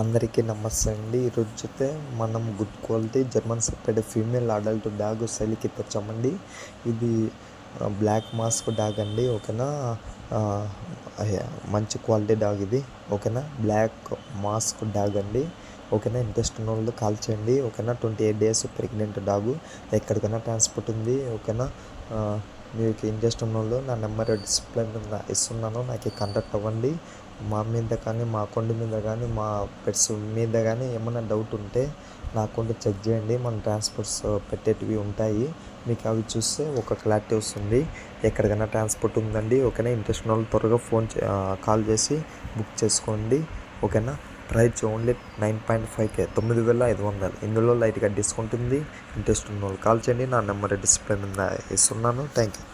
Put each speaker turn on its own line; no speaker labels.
అందరికీ నమస్తే అండి. ఈరోజు చూస్తే మనం good quality German shepherd female adult dog సేల్కి తెచ్చామండి. ఇది బ్లాక్ మాస్క్ డాగ్ అండి. ఓకేనా, మంచి క్వాలిటీ డాగ్ ఇది. ఓకేనా, బ్లాక్ మాస్క్ డాగ్ అండి. ఓకేనా, ఇంట్రెస్ట్ ఉన్న వాళ్ళు కాల్ చేయండి. ఓకేనా, 28 days ప్రెగ్నెంట్ డాగు, ఎక్కడికైనా ట్రాన్స్పోర్ట్ ఉంది. ఓకేనా, మీకు ఇంట్రెస్ట్ ఉన్న వాళ్ళు నా నెంబర్ డిస్ప్లే మీద ఇస్తున్నాను, నాకు కాంటాక్ట్ అవ్వండి. మా మీద కానీ, మా అకౌంట్ మీద కానీ, మా పెట్స్ మీద కానీ ఏమైనా డౌట్ ఉంటే నా అకౌంట్ చెక్ చేయండి. మన ట్రాన్స్పోర్ట్స్ పెట్టేటివి ఉంటాయి, మీకు అవి చూస్తే ఒక క్లారిటీ వస్తుంది. ఎక్కడికైనా ట్రాన్స్పోర్ట్ ఉందండి. ఓకేనా, ఇంట్రెస్ట్ ఉన్న వాళ్ళు త్వరగా కాల్ చేసి బుక్ చేసుకోండి. ఓకేనా, ప్రైస్ ఓన్లీ 9.5K, 9,500. ఇందులో లైట్గా డిస్కౌంట్ ఉంది. ఇంట్రెస్ట్ ఉన్న వాళ్ళు కాల్ చేయండి. నా నెంబర్ డిస్ప్లే మీద ఇస్తున్నాను. Thank you.